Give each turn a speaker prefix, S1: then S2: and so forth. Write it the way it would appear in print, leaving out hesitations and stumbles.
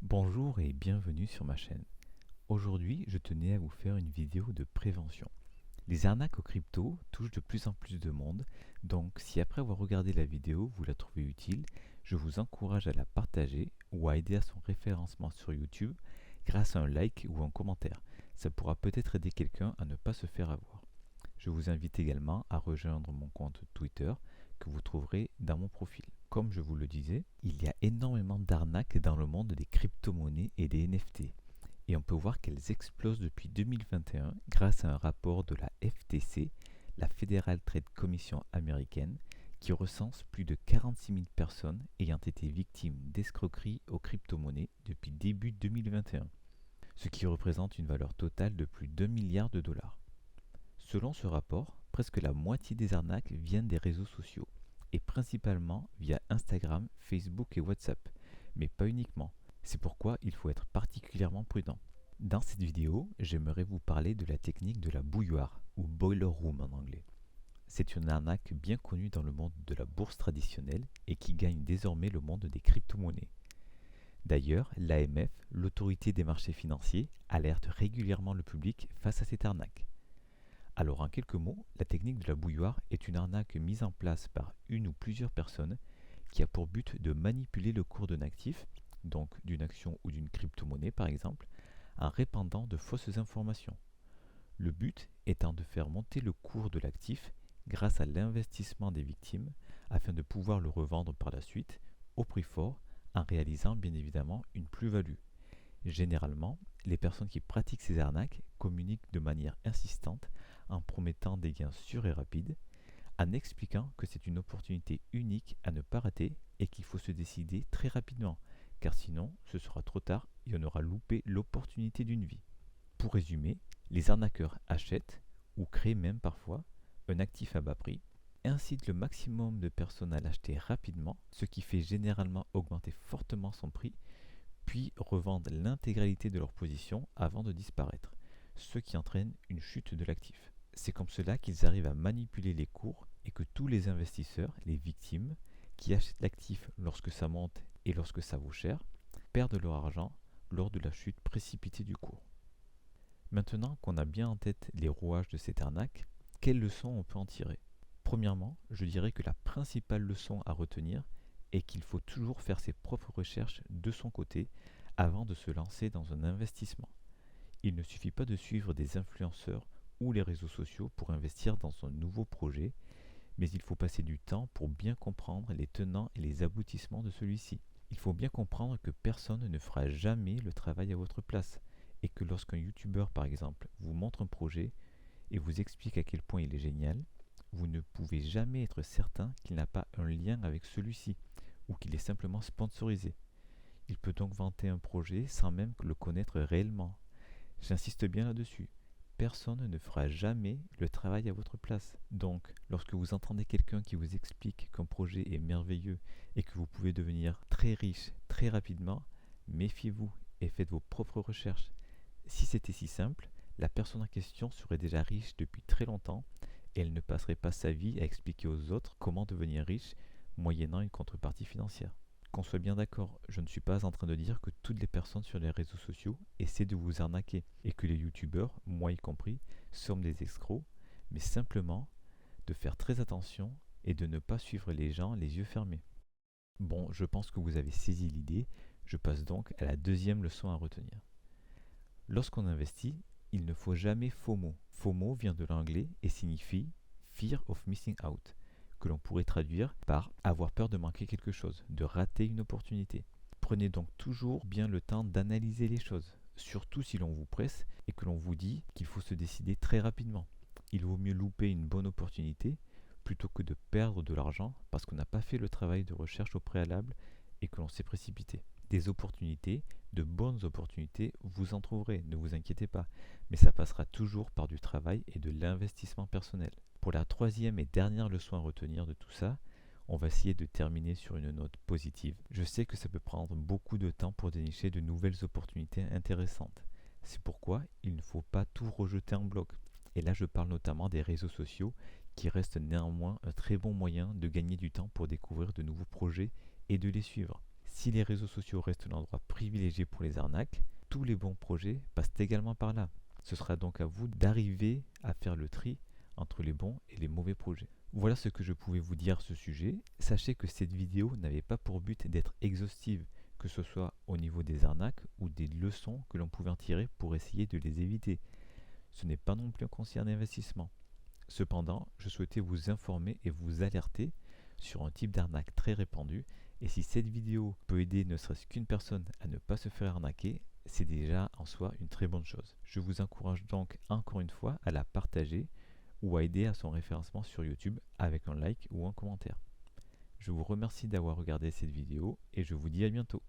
S1: Bonjour et bienvenue sur ma chaîne. Aujourd'hui, je tenais à vous faire une vidéo de prévention. Les arnaques aux crypto touchent de plus en plus de monde, donc si après avoir regardé la vidéo vous la trouvez utile, je vous encourage à la partager ou à aider à son référencement sur YouTube grâce à un like ou un commentaire. Ça pourra peut-être aider quelqu'un à ne pas se faire avoir. Je vous invite également à rejoindre mon compte Twitter que vous trouverez dans mon profil. Comme je vous le disais, il y a énormément d'arnaques dans le monde des crypto-monnaies et des NFT. Et on peut voir qu'elles explosent depuis 2021 grâce à un rapport de la FTC, la Federal Trade Commission américaine, qui recense plus de 46 000 personnes ayant été victimes d'escroqueries aux crypto-monnaies depuis début 2021, ce qui représente une valeur totale de plus d'1 milliard de dollars. Selon ce rapport, presque la moitié des arnaques viennent des réseaux sociaux, et principalement via Instagram, Facebook et WhatsApp, mais pas uniquement. C'est pourquoi il faut être particulièrement prudent. Dans cette vidéo, j'aimerais vous parler de la technique de la bouilloire, ou boiler room en anglais. C'est une arnaque bien connue dans le monde de la bourse traditionnelle et qui gagne désormais le monde des crypto-monnaies. D'ailleurs, l'AMF, l'autorité des marchés financiers, alerte régulièrement le public face à cette arnaque. Alors en quelques mots, la technique de la bouilloire est une arnaque mise en place par une ou plusieurs personnes qui a pour but de manipuler le cours d'un actif, donc d'une action ou d'une crypto-monnaie par exemple, en répandant de fausses informations. Le but étant de faire monter le cours de l'actif grâce à l'investissement des victimes afin de pouvoir le revendre par la suite au prix fort en réalisant bien évidemment une plus-value. Généralement, les personnes qui pratiquent ces arnaques communiquent de manière insistante en promettant des gains sûrs et rapides, en expliquant que c'est une opportunité unique à ne pas rater et qu'il faut se décider très rapidement, car sinon ce sera trop tard et on aura loupé l'opportunité d'une vie. Pour résumer, les arnaqueurs achètent, ou créent même parfois, un actif à bas prix, incitent le maximum de personnes à l'acheter rapidement, ce qui fait généralement augmenter fortement son prix, puis revendent l'intégralité de leur position avant de disparaître, ce qui entraîne une chute de l'actif. C'est comme cela qu'ils arrivent à manipuler les cours et que tous les investisseurs, les victimes, qui achètent l'actif lorsque ça monte et lorsque ça vaut cher, perdent leur argent lors de la chute précipitée du cours. Maintenant qu'on a bien en tête les rouages de cette arnaque, quelles leçons on peut en tirer? Premièrement, je dirais que la principale leçon à retenir est qu'il faut toujours faire ses propres recherches de son côté avant de se lancer dans un investissement. Il ne suffit pas de suivre des influenceurs ou les réseaux sociaux pour investir dans un nouveau projet, mais il faut passer du temps pour bien comprendre les tenants et les aboutissements de celui-ci. Il faut bien comprendre que personne ne fera jamais le travail à votre place, et que lorsqu'un youtubeur par exemple vous montre un projet et vous explique à quel point il est génial, vous ne pouvez jamais être certain qu'il n'a pas un lien avec celui-ci, ou qu'il est simplement sponsorisé. Il peut donc vanter un projet sans même le connaître réellement. J'insiste bien là-dessus. Personne ne fera jamais le travail à votre place. Donc, lorsque vous entendez quelqu'un qui vous explique qu'un projet est merveilleux et que vous pouvez devenir très riche très rapidement, méfiez-vous et faites vos propres recherches. Si c'était si simple, la personne en question serait déjà riche depuis très longtemps et elle ne passerait pas sa vie à expliquer aux autres comment devenir riche moyennant une contrepartie financière. Qu'on soit bien d'accord, je ne suis pas en train de dire que toutes les personnes sur les réseaux sociaux essaient de vous arnaquer et que les youtubeurs, moi y compris, sommes des escrocs, mais simplement de faire très attention et de ne pas suivre les gens les yeux fermés. Bon, je pense que vous avez saisi l'idée, je passe donc à la deuxième leçon à retenir. Lorsqu'on investit, il ne faut jamais FOMO. FOMO vient de l'anglais et signifie Fear of Missing Out, que l'on pourrait traduire par avoir peur de manquer quelque chose, de rater une opportunité. Prenez donc toujours bien le temps d'analyser les choses, surtout si l'on vous presse et que l'on vous dit qu'il faut se décider très rapidement. Il vaut mieux louper une bonne opportunité plutôt que de perdre de l'argent parce qu'on n'a pas fait le travail de recherche au préalable et que l'on s'est précipité. Des opportunités, de bonnes opportunités, vous en trouverez, ne vous inquiétez pas, mais ça passera toujours par du travail et de l'investissement personnel. Pour la troisième et dernière leçon à retenir de tout ça, on va essayer de terminer sur une note positive. Je sais que ça peut prendre beaucoup de temps pour dénicher de nouvelles opportunités intéressantes. C'est pourquoi il ne faut pas tout rejeter en bloc. Et là, je parle notamment des réseaux sociaux qui restent néanmoins un très bon moyen de gagner du temps pour découvrir de nouveaux projets et de les suivre. Si les réseaux sociaux restent l'endroit privilégié pour les arnaques, tous les bons projets passent également par là. Ce sera donc à vous d'arriver à faire le tri entre les bons et les mauvais projets. Voilà ce que je pouvais vous dire à ce sujet. Sachez que cette vidéo n'avait pas pour but d'être exhaustive, que ce soit au niveau des arnaques ou des leçons que l'on pouvait en tirer pour essayer de les éviter. Ce n'est pas non plus un conseil en investissement. Cependant, je souhaitais vous informer et vous alerter sur un type d'arnaque très répandu, et si cette vidéo peut aider ne serait-ce qu'une personne à ne pas se faire arnaquer, c'est déjà en soi une très bonne chose. Je vous encourage donc encore une fois à la partager ou à aider à son référencement sur YouTube avec un like ou un commentaire. Je vous remercie d'avoir regardé cette vidéo et je vous dis à bientôt.